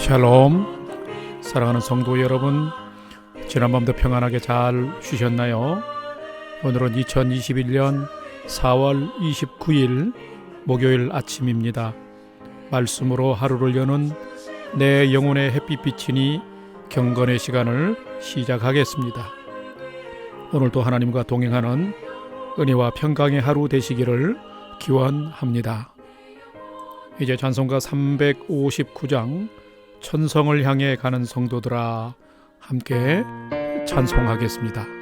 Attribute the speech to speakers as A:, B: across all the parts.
A: 샬롬. 사랑하는 성도 여러분, 지난밤도 평안하게 잘 쉬셨나요? 오늘은 2021년 4월 29일 목요일 아침입니다. 말씀으로 하루를 여는 내 영혼의 햇빛 비치니 경건의 시간을 시작하겠습니다. 오늘도 하나님과 동행하는 은혜와 평강의 하루 되시기를 기원합니다. 이제 찬송가 359장 천성을 향해 가는 성도들아 함께 찬송하겠습니다.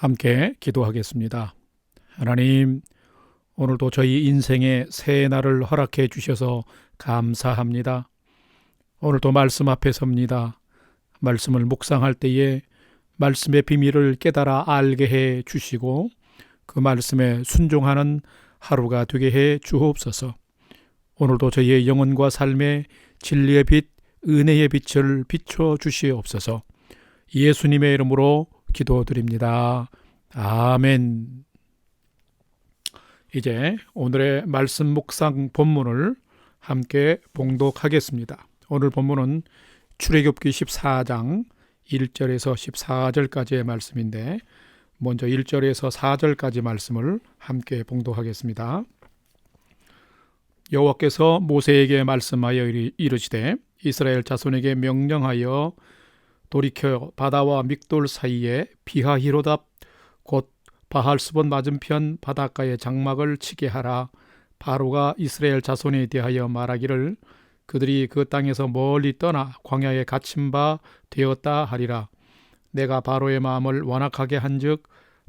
A: 함께 기도하겠습니다. 하나님, 오늘도 저희 인생의 새 날을 허락해 주셔서 감사합니다. 오늘도 말씀 앞에 섭니다. 말씀을 묵상할 때에 말씀의 비밀을 깨달아 알게 해 주시고 그 말씀에 순종하는 하루가 되게 해 주옵소서. 오늘도 저희의 영혼과 삶의 진리의 빛, 은혜의 빛을 비춰 주시옵소서. 예수님의 이름으로 기도드립니다. 아멘. 이제 오늘의 말씀 묵상 본문을 함께 봉독하겠습니다. 오늘 본문은 출애굽기 14장 1절에서 14절까지의 말씀인데 먼저 1절에서 4절까지 말씀을 함께 봉독하겠습니다. 여호와께서 모세에게 말씀하여 이르시되 이스라엘 자손에게 명령하여 돌이켜 바다와 믹돌 사이에 비하히로답 곧 바할스본 맞은편 바닷가에 장막을 치게 하라. 바로가 이스라엘 자손에 대하여 말하기를 그들이 그 땅에서 멀리 떠나 광야에 갇힌 바 되었다 하리라. 내가 바로의 마음을 완악하게 한즉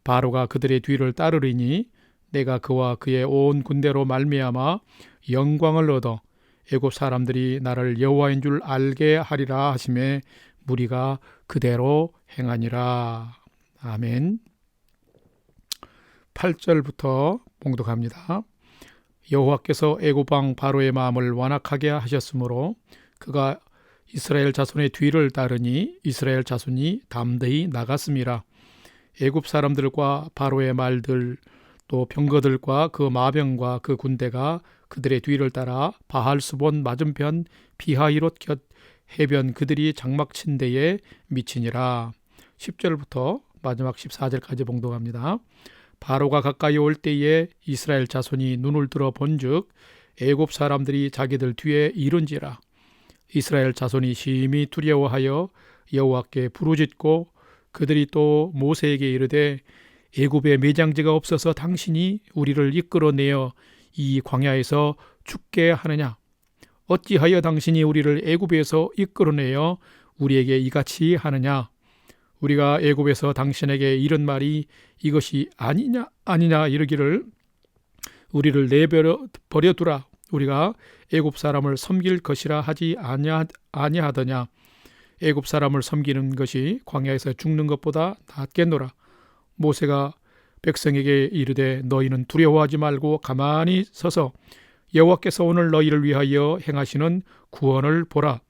A: 바로가 그들의 뒤를 따르리니 내가 그와 그의 온 군대로 말미암아 영광을 얻어 애굽 사람들이 나를 여호와인 줄 알게 하리라 하시매 무리가 그대로 행하니라. 아멘. 8절부터 봉독합니다. 여호와께서 애굽 왕 바로의 마음을 완악하게 하셨으므로 그가 이스라엘 자손의 뒤를 따르니 이스라엘 자손이 담대히 나갔음이라. 애굽 사람들과 바로의 말들 또 병거들과 그 마병과 그 군대가 그들의 뒤를 따라 바할스본 맞은편 비하히롯 곁 해변 그들이 장막 친 데에 미치니라. 10절부터 마지막 14절까지 봉독합니다. 바로가 가까이 올 때에 이스라엘 자손이 눈을 들어 본즉 애굽 사람들이 자기들 뒤에 이른지라. 이스라엘 자손이 심히 두려워하여 여호와께 부르짖고 그들이 또 모세에게 이르되 애굽에 매장지가 없어서 당신이 우리를 이끌어내어 이 광야에서 죽게 하느냐? 어찌하여 당신이 우리를 애굽에서 이끌어내어 우리에게 이같이 하느냐? 우리가 애굽에서 당신에게 이런 말이 이것이 아니냐 이르기를 우리를 내버려 두라. 우리가 애굽 사람을 섬길 것이라 하지 아니하더냐? 애굽 사람을 섬기는 것이 광야에서 죽는 것보다 낫겠노라. 모세가 백성에게 이르되 너희는 두려워하지 말고 가만히 서서 여호와께서 오늘 너희를 위하여 행하시는 구원을 보라.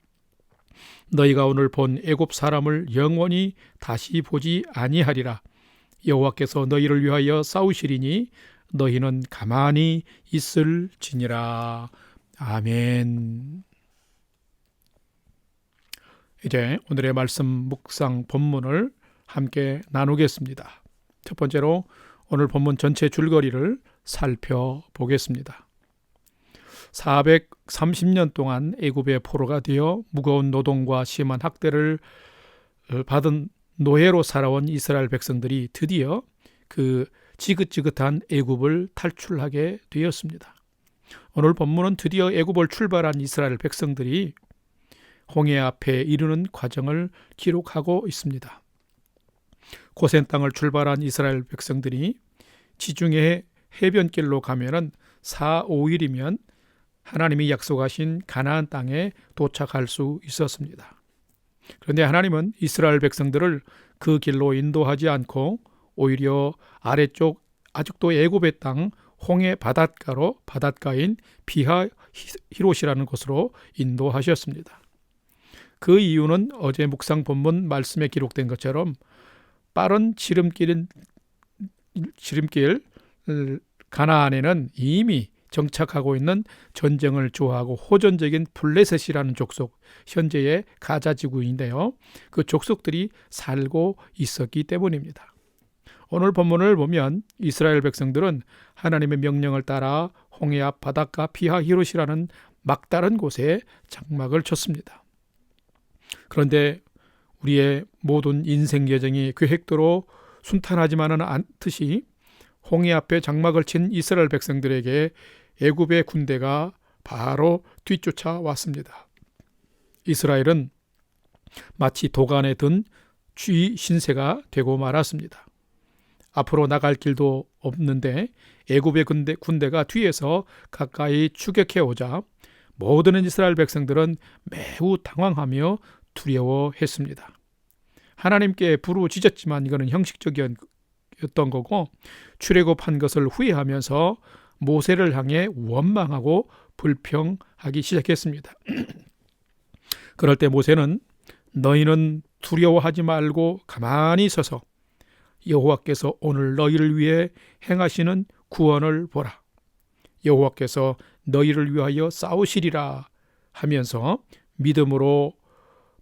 A: 너희가 오늘 본 애굽 사람을 영원히 다시 보지 아니하리라. 여호와께서 너희를 위하여 싸우시리니 너희는 가만히 있을지니라. 아멘. 이제 오늘의 말씀 묵상 본문을 함께 나누겠습니다. 첫 번째로 오늘 본문 전체 줄거리를 살펴보겠습니다. 430년 동안 애굽의 포로가 되어 무거운 노동과 심한 학대를 받은 노예로 살아온 이스라엘 백성들이 드디어 그 지긋지긋한 애굽을 탈출하게 되었습니다. 오늘 본문은 드디어 애굽을 출발한 이스라엘 백성들이 홍해 앞에 이르는 과정을 기록하고 있습니다. 고센 땅을 출발한 이스라엘 백성들이 지중해 해변길로 가면은 4, 5일이면 하나님이 약속하신 가나안 땅에 도착할 수 있었습니다. 그런데 하나님은 이스라엘 백성들을 그 길로 인도하지 않고 오히려 아래쪽 아직도 애굽의 땅 홍해 바닷가인 비하히롯이라는 곳으로 인도하셨습니다. 그 이유는 어제 묵상 본문 말씀에 기록된 것처럼 빠른 지름길 가나안에는 이미 정착하고 있는 전쟁을 좋아하고 호전적인 블레셋이라는 족속, 현재의 가자 지구인데요. 그 족속들이 살고 있었기 때문입니다. 오늘 본문을 보면 이스라엘 백성들은 하나님의 명령을 따라 홍해 앞 바닷가 비하히롯이라는 막다른 곳에 장막을 쳤습니다. 그런데 우리의 모든 인생 여정이 계획대로 순탄하지만은 않듯이 홍해 앞에 장막을 친 이스라엘 백성들에게 애굽의 군대가 바로 뒤쫓아왔습니다. 이스라엘은 마치 도간에 든 쥐 신세가 되고 말았습니다. 앞으로 나갈 길도 없는데 애굽의 군대가 뒤에서 가까이 추격해 오자 모든 이스라엘 백성들은 매우 당황하며 두려워했습니다. 하나님께 부르짖었지만 이거는 형식적이었던 거고 출애굽한 것을 후회하면서 모세를 향해 원망하고 불평하기 시작했습니다. 그럴 때 모세는 너희는 두려워하지 말고 가만히 서서 여호와께서 오늘 너희를 위해 행하시는 구원을 보라. 여호와께서 너희를 위하여 싸우시리라 하면서 믿음으로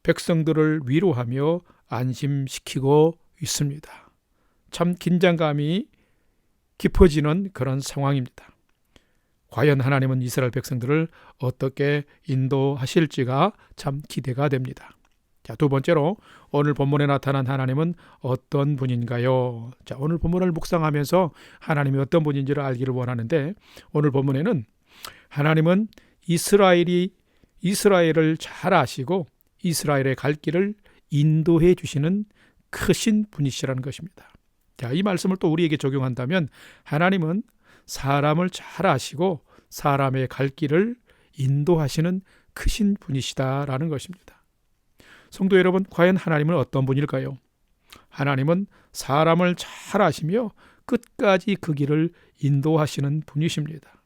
A: 백성들을 위로하며 안심시키고 있습니다. 참 긴장감이 깊어지는 그런 상황입니다. 과연 하나님은 이스라엘 백성들을 어떻게 인도하실지가 참 기대가 됩니다. 자, 두 번째로 오늘 본문에 나타난 하나님은 어떤 분인가요? 자, 오늘 본문을 묵상하면서 하나님이 어떤 분인지를 알기를 원하는데 오늘 본문에는 하나님은 이스라엘을 잘 아시고 이스라엘의 갈 길을 인도해 주시는 크신 분이시라는 것입니다. 자, 이 말씀을 또 우리에게 적용한다면 하나님은 사람을 잘 아시고 사람의 갈 길을 인도하시는 크신 분이시다라는 것입니다. 성도 여러분, 과연 하나님은 어떤 분일까요? 하나님은 사람을 잘 아시며 끝까지 그 길을 인도하시는 분이십니다.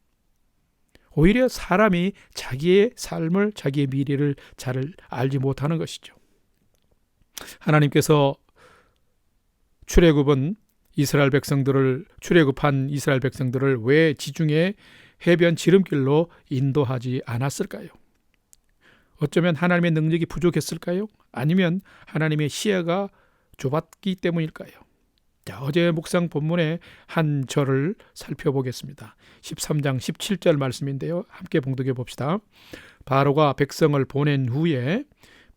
A: 오히려 사람이 자기의 삶을, 자기의 미래를 잘 알지 못하는 것이죠. 하나님께서 출애굽은 이스라엘 백성들을 출애굽한 이스라엘 백성들을 왜 지중해 해변 지름길로 인도하지 않았을까요? 어쩌면 하나님의 능력이 부족했을까요? 아니면 하나님의 시야가 좁았기 때문일까요? 자, 어제 묵상 본문의 한 절을 살펴보겠습니다. 13장 17절 말씀인데요. 함께 봉독해 봅시다. 바로가 백성을 보낸 후에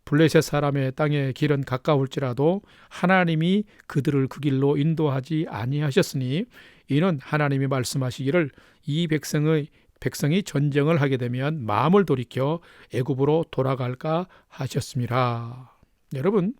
A: 블레셋 사람의 땅의 길은 가까울지라도 하나님이 그들을 그 길로 인도하지 아니하셨으니 이는 하나님이 말씀하시기를 이 백성이 전쟁을 하게 되면 마음을 돌이켜 애굽으로 돌아갈까 하셨습니다. 여러분,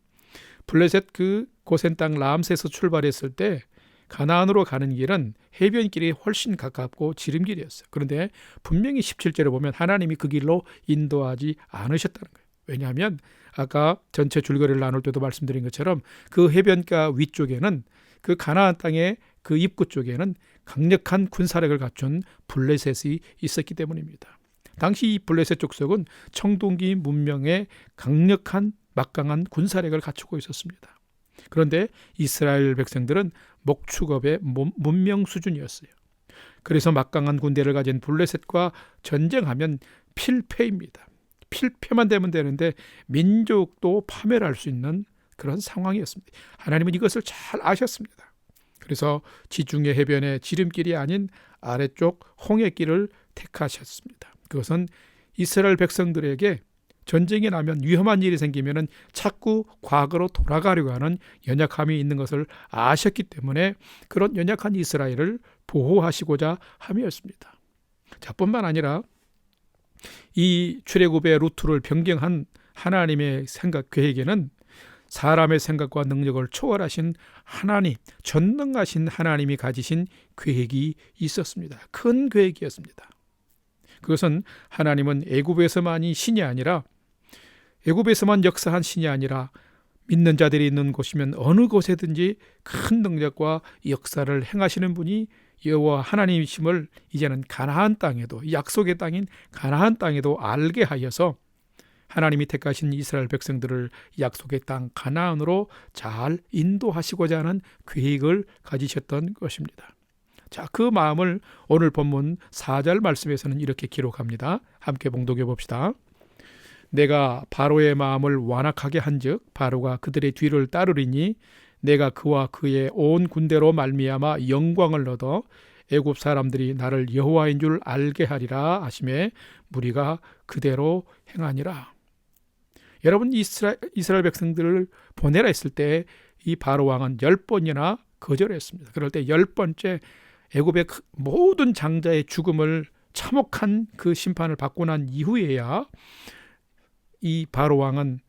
A: 블레셋 그 고센 땅 람세에서 출발했을 때 가나안으로 가는 길은 해변길이 훨씬 가깝고 지름길이었어요. 그런데 분명히 17절에 보면 하나님이 그 길로 인도하지 않으셨다는 거예요. 왜냐하면 아까 전체 줄거리를 나눌 때도 말씀드린 것처럼 그 해변가 위쪽에는 그 가나안 땅의 그 입구 쪽에는 강력한 군사력을 갖춘 블레셋이 있었기 때문입니다. 당시 이 블레셋 족속은 청동기 문명의 강력한 막강한 군사력을 갖추고 있었습니다. 그런데 이스라엘 백성들은 목축업의 문명 수준이었어요. 그래서 막강한 군대를 가진 블레셋과 전쟁하면 필패입니다. 필패만 되면 되는데 민족도 파멸할 수 있는 그런 상황이었습니다. 하나님은 이것을 잘 아셨습니다. 그래서 지중해 해변의 지름길이 아닌 아래쪽 홍해길을 택하셨습니다. 그것은 이스라엘 백성들에게 전쟁이 나면 위험한 일이 생기면 자꾸 과거로 돌아가려고 하는 연약함이 있는 것을 아셨기 때문에 그런 연약한 이스라엘을 보호하시고자 함이었습니다. 자, 뿐만 아니라 이 출애굽의 루트를 변경한 하나님의 생각 계획에는 사람의 생각과 능력을 초월하신 하나님, 전능하신 하나님이 가지신 계획이 있었습니다. 큰 계획이었습니다. 그것은 하나님은 애굽에서만이 신이 아니라 애굽에서만 역사한 신이 아니라 믿는 자들이 있는 곳이면 어느 곳에든지 큰 능력과 역사를 행하시는 분이 여호와 하나님이심을 이제는 가나안 땅에도, 약속의 땅인 가나안 땅에도 알게 하여서 하나님이 택하신 이스라엘 백성들을 약속의 땅 가나안으로 잘 인도하시고자 하는 계획을 가지셨던 것입니다. 자, 그 마음을 오늘 본문 4절 말씀에서는 이렇게 기록합니다. 함께 봉독해 봅시다. 내가 바로의 마음을 완악하게 한즉 바로가 그들의 뒤를 따르리니 내가 그와 그의 온 군대로 말미암아 영광을 얻어 애굽 사람들이 나를 여호와인 줄 알게 하리라 하시매 무리가 그대로 행하니라. 여러분, 이스라엘 백성들을 보내라 했을 때 이 바로 왕은 10번이나 거절했습니다. 그럴 때 10번째 애굽의 모든 장자의 죽음을 참혹한 그 심판을 받고 난 이후에야 이 바로 왕은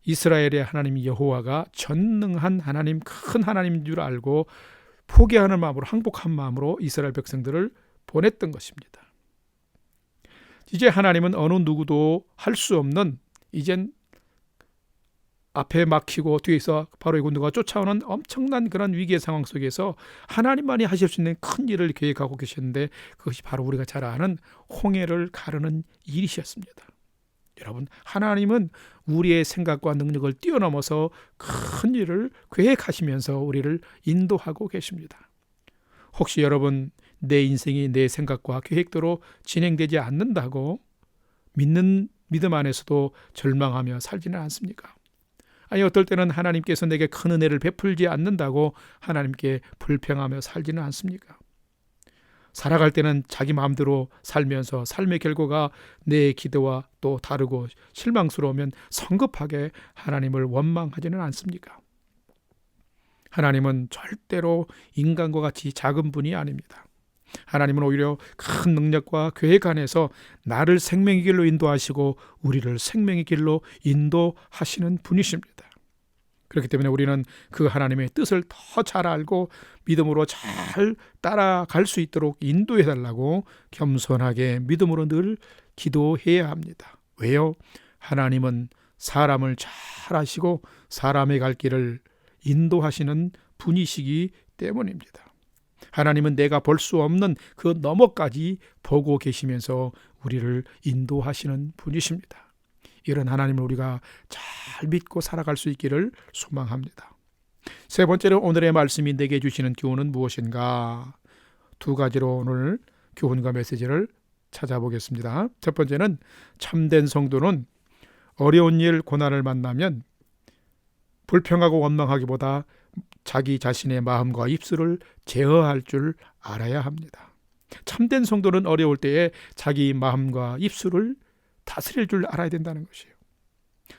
A: 이스라엘의 하나님 여호와가 전능한 하나님, 큰 하나님인 줄 알고 포기하는 마음으로, 항복한 마음으로 이스라엘 백성들을 보냈던 것입니다. 이제 하나님은 어느 누구도 할 수 없는, 이젠 앞에 막히고 뒤에서 바로의 군대가 쫓아오는 엄청난 그런 위기의 상황 속에서 하나님만이 하실 수 있는 큰 일을 계획하고 계셨는데 그것이 바로 우리가 잘 아는 홍해를 가르는 일이셨습니다. 여러분, 하나님은 우리의 생각과 능력을 뛰어넘어서 큰 일을 계획하시면서 우리를 인도하고 계십니다. 혹시 여러분, 내 인생이 내 생각과 계획대로 진행되지 않는다고 믿는 믿음 안에서도 절망하며 살지는 않습니까? 아니, 어떨 때는 하나님께서 내게 큰 은혜를 베풀지 않는다고 하나님께 불평하며 살지는 않습니까? 살아갈 때는 자기 마음대로 살면서 삶의 결과가 내 기대와 또 다르고 실망스러우면 성급하게 하나님을 원망하지는 않습니까? 하나님은 절대로 인간과 같이 작은 분이 아닙니다. 하나님은 오히려 큰 능력과 계획 안에서 나를 생명의 길로 인도하시고 우리를 생명의 길로 인도하시는 분이십니다. 그렇기 때문에 우리는 그 하나님의 뜻을 더 잘 알고 믿음으로 잘 따라갈 수 있도록 인도해 달라고 겸손하게 믿음으로 늘 기도해야 합니다. 왜요? 하나님은 사람을 잘 아시고 사람의 갈 길을 인도하시는 분이시기 때문입니다. 하나님은 내가 볼 수 없는 그 너머까지 보고 계시면서 우리를 인도하시는 분이십니다. 이런 하나님을 우리가 잘 믿고 살아갈 수 있기를 소망합니다. 세 번째로 오늘의 말씀이 내게 주시는 교훈은 무엇인가? 두 가지로 오늘 교훈과 메시지를 찾아보겠습니다. 첫 번째는 참된 성도는 어려운 일, 고난을 만나면 불평하고 원망하기보다 자기 자신의 마음과 입술을 제어할 줄 알아야 합니다. 참된 성도는 어려울 때에 자기 마음과 입술을 다스릴 줄 알아야 된다는 것이에요.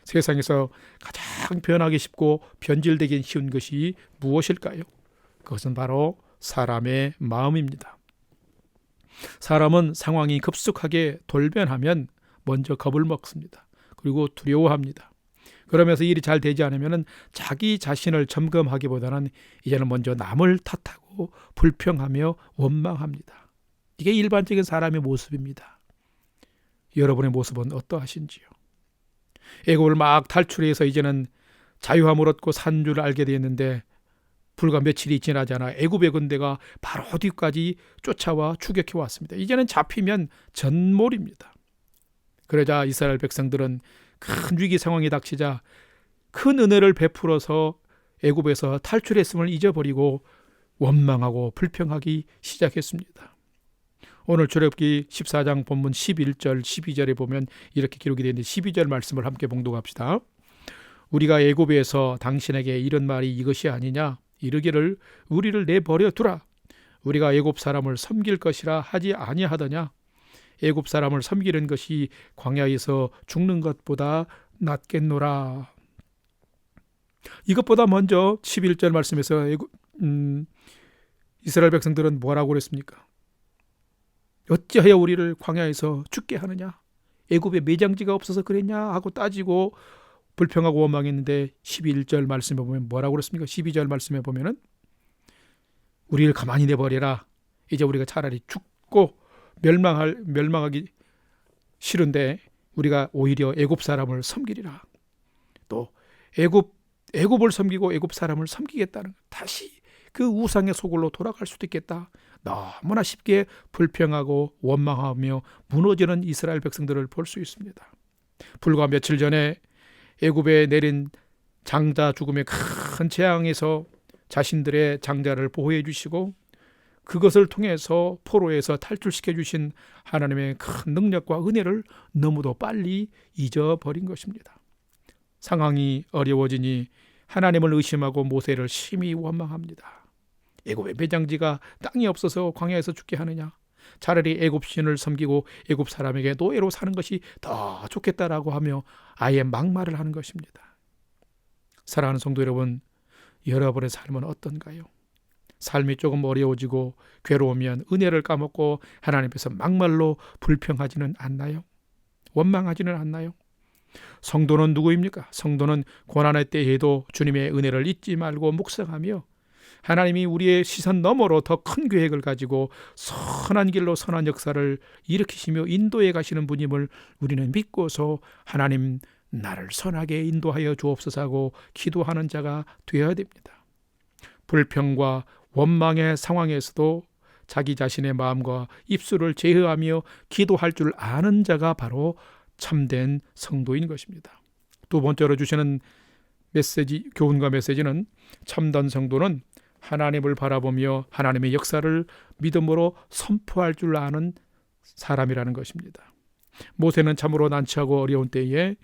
A: 세상에서 가장 변하기 쉽고 변질되기 쉬운 것이 무엇일까요? 그것은 바로 사람의 마음입니다. 사람은 상황이 급속하게 돌변하면 먼저 겁을 먹습니다. 그리고 두려워합니다. 그러면서 일이 잘 되지 않으면 자기 자신을 점검하기보다는 이제는 먼저 남을 탓하고 불평하며 원망합니다. 이게 일반적인 사람의 모습입니다. 여러분의 모습은 어떠하신지요? 애굽을 막 탈출해서 이제는 자유함을 얻고 산 줄 알게 되었는데 불과 며칠이 지나지 않아 애굽의 군대가 바로 뒤까지 쫓아와 추격해 왔습니다. 이제는 잡히면 전몰입니다. 그러자 이스라엘 백성들은 큰 위기 상황이 닥치자 큰 은혜를 베풀어서 애굽에서 탈출했음을 잊어버리고 원망하고 불평하기 시작했습니다. 오늘 출애굽기 14장 본문 11절 12절에 보면 이렇게 기록이 되어 있는데 12절 말씀을 함께 봉독합시다. 우리가 애굽에서 당신에게 이런 말이 이것이 아니냐? 이르기를 우리를 내버려 두라. 우리가 애굽 사람을 섬길 것이라 하지 아니하더냐? 애굽 사람을 섬기는 것이 광야에서 죽는 것보다 낫겠노라. 이것보다 먼저 11절 말씀에서 이스라엘 백성들은 뭐라고 그랬습니까? 어찌하여 우리를 광야에서 죽게 하느냐? 애굽에 매장지가 없어서 그랬냐? 하고 따지고 불평하고 원망했는데 11절 말씀에 보면 뭐라고 그랬습니까? 12절 말씀에 보면은 우리를 가만히 내버려라. 이제 우리가 차라리 죽고 멸망하기 싫은데 우리가 오히려 애굽 사람을 섬기리라. 또 애굽을 섬기고 애굽 사람을 섬기겠다는 다시 그 우상의 소굴로 돌아갈 수도 있겠다. 너무나 쉽게 불평하고 원망하며 무너지는 이스라엘 백성들을 볼 수 있습니다. 불과 며칠 전에 애굽에 내린 장자 죽음의 큰 재앙에서 자신들의 장자를 보호해 주시고 그것을 통해서 포로에서 탈출시켜 주신 하나님의 큰 능력과 은혜를 너무도 빨리 잊어버린 것입니다. 상황이 어려워지니 하나님을 의심하고 모세를 심히 원망합니다. 애굽의 매장지가 땅이 없어서 광야에서 죽게 하느냐? 차라리 애굽 신을 섬기고 애굽 사람에게 노예로 사는 것이 더 좋겠다라고 하며 아예 막말을 하는 것입니다. 사랑하는 성도 여러분, 여러분의 삶은 어떤가요? 삶이 조금 어려워지고 괴로우면 은혜를 까먹고 하나님께서 막말로 불평하지는 않나요? 원망하지는 않나요? 성도는 누구입니까? 성도는 고난의 때에도 주님의 은혜를 잊지 말고 묵상하며 하나님이 우리의 시선 너머로 더 큰 계획을 가지고 선한 길로 선한 역사를 일으키시며 인도해 가시는 분임을 우리는 믿고서 하나님 나를 선하게 인도하여 주옵소서 하고 기도하는 자가 되어야 됩니다. 불평과 원망의 상황에서도 자기 자신의 마음과 입술을 제어하며 기도할 줄 아는 자가 바로 참된 성도인 것입니다. 두 번째로 주시는 교훈과 메시지는 참된 성도는 하나님을 바라보며 하나님의 역사를 믿음으로 선포할 줄 아는 사람이라는 것입니다. 모세는 참으로 난처하고 어려운 때에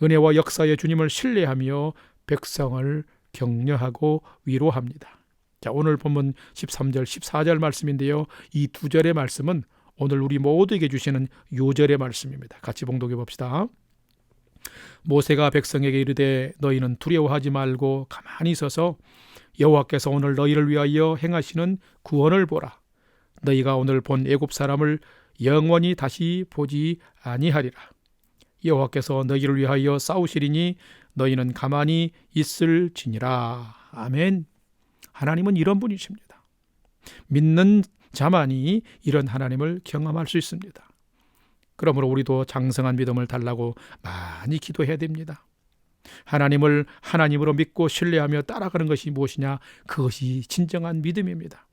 A: 은혜와 역사의 주님을 신뢰하며 백성을 격려하고 위로합니다. 자, 오늘 본문 13절, 14절 말씀인데요. 이 두 절의 말씀은 오늘 우리 모두에게 주시는 요절의 말씀입니다. 같이 봉독해 봅시다. 모세가 백성에게 이르되 너희는 두려워하지 말고 가만히 서서 여호와께서 오늘 너희를 위하여 행하시는 구원을 보라. 너희가 오늘 본 애굽 사람을 영원히 다시 보지 아니하리라. 여호와께서 너희를 위하여 싸우시리니 너희는 가만히 있을지니라. 아멘. 하나님은 이런 분이십니다. 믿는 자만이 이런 하나님을 경험할 수 있습니다. 그러므로 우리도 장성한 믿음을 달라고 많이 기도해야 됩니다. 하나님을 하나님으로 믿고 신뢰하며 따라가는 것이 무엇이냐? 그것이 진정한 믿음입니다.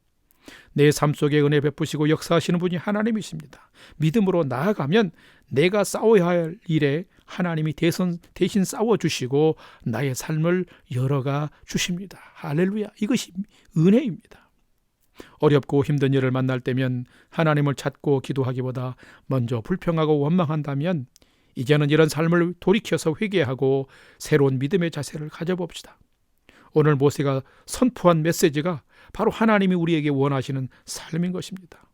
A: 내 삶 속에 은혜 베푸시고 역사하시는 분이 하나님이십니다. 믿음으로 나아가면 내가 싸워야 할 일에 하나님이 대신 싸워주시고 나의 삶을 열어가 주십니다. 할렐루야. 이것이 은혜입니다. 어렵고 힘든 일을 만날 때면 하나님을 찾고 기도하기보다 먼저 불평하고 원망한다면 이제는 이런 삶을 돌이켜서 회개하고 새로운 믿음의 자세를 가져봅시다. 오늘 모세가 선포한 메시지가 바로 하나님이 우리에게 원하시는 삶인 것입니다.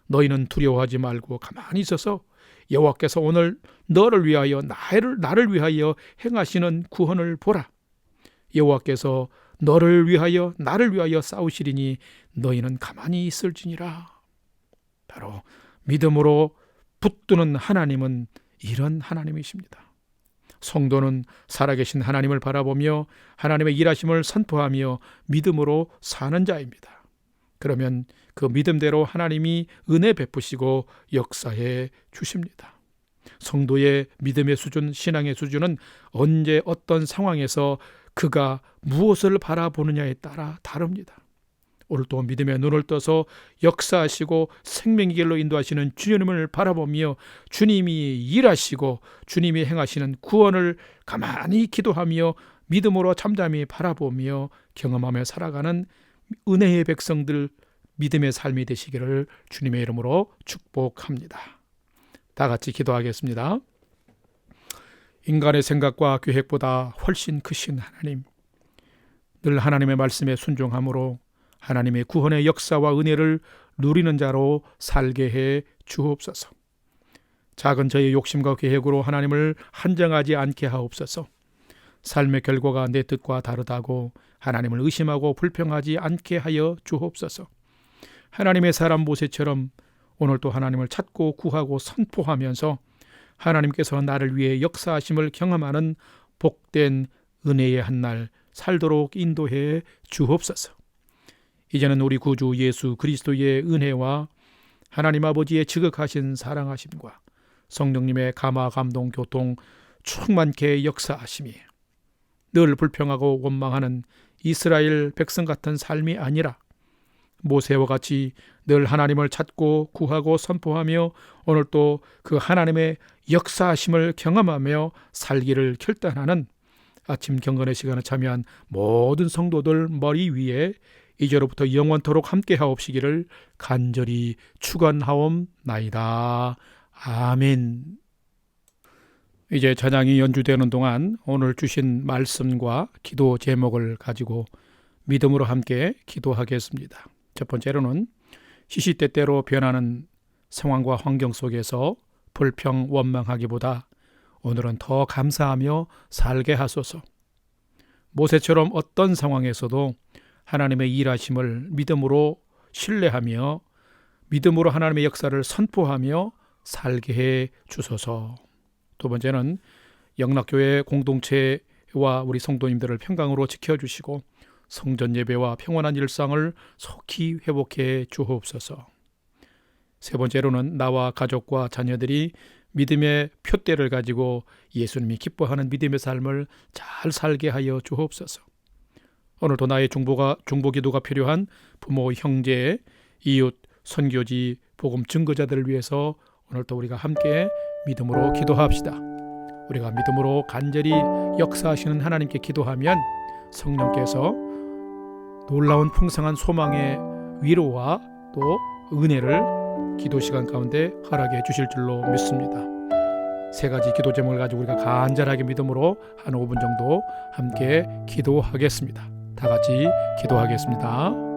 A: 너희는 두려워하지 말고 가만히 있어서 여호와께서 오늘 너를 위하여 나를 위하여 행하시는 구원을 보라. 여호와께서 너를 위하여 나를 위하여 싸우시리니 너희는 가만히 있을지니라. 바로 믿음으로 붙드는 하나님은 이런 하나님이십니다. 성도는 살아계신 하나님을 바라보며 하나님의 일하심을 선포하며 믿음으로 사는 자입니다. 그러면 그 믿음대로 하나님이 은혜 베푸시고 역사해 주십니다. 성도의 믿음의 수준, 신앙의 수준은 언제 어떤 상황에서 그가 무엇을 바라보느냐에 따라 다릅니다. 오늘도 믿음의 눈을 떠서 역사하시고 생명의 길로 인도하시는 주님을 바라보며 주님이 일하시고 주님이 행하시는 구원을 가만히 기도하며 믿음으로 잠잠히 바라보며 경험하며 살아가는 은혜의 백성들, 믿음의 삶이 되시기를 주님의 이름으로 축복합니다. 다 같이 기도하겠습니다. 인간의 생각과 계획보다 훨씬 크신 하나님, 늘 하나님의 말씀에 순종함으로 하나님의 구원의 역사와 은혜를 누리는 자로 살게 해 주옵소서. 작은 저의 욕심과 계획으로 하나님을 한정하지 않게 하옵소서. 삶의 결과가 내 뜻과 다르다고 하나님을 의심하고 불평하지 않게 하여 주옵소서. 하나님의 사람 모세처럼 오늘도 하나님을 찾고 구하고 선포하면서 하나님께서 나를 위해 역사하심을 경험하는 복된 은혜의 한날 살도록 인도해 주옵소서. 이제는 우리 구주 예수 그리스도의 은혜와 하나님 아버지의 지극하신 사랑하심과 성령님의 감화 감동 교통 충만케 역사하심이 늘 불평하고 원망하는 이스라엘 백성 같은 삶이 아니라 모세와 같이 늘 하나님을 찾고 구하고 선포하며 오늘 또 그 하나님의 역사하심을 경험하며 살기를 결단하는 아침 경건의 시간에 참여한 모든 성도들 머리 위에 이제로부터 영원토록 함께 하옵시기를 간절히 축원하옵나이다. 아멘. 이제 찬양이 연주되는 동안 오늘 주신 말씀과 기도 제목을 가지고 믿음으로 함께 기도하겠습니다. 첫 번째로는 시시때때로 변하는 상황과 환경 속에서 불평 원망하기보다 오늘은 더 감사하며 살게 하소서. 모세처럼 어떤 상황에서도 하나님의 일하심을 믿음으로 신뢰하며 믿음으로 하나님의 역사를 선포하며 살게 해 주소서. 두 번째는 영락교회 공동체와 우리 성도님들을 평강으로 지켜주시고 성전 예배와 평온한 일상을 속히 회복해 주옵소서. 세 번째로는 나와 가족과 자녀들이 믿음의 표대를 가지고 예수님이 기뻐하는 믿음의 삶을 잘 살게 하여 주옵소서. 오늘도 나의 중보기도가 필요한 부모, 형제, 이웃, 선교지, 복음 증거자들을 위해서 오늘도 우리가 함께 믿음으로 기도합시다. 우리가 믿음으로 간절히 역사하시는 하나님께 기도하면 성령께서 놀라운 풍성한 소망의 위로와 또 은혜를 기도 시간 가운데 허락해 주실 줄로 믿습니다. 세 가지 기도 제목을 가지고 우리가 간절하게 믿음으로 한 5분 정도 함께 기도하겠습니다. 다 같이 기도하겠습니다.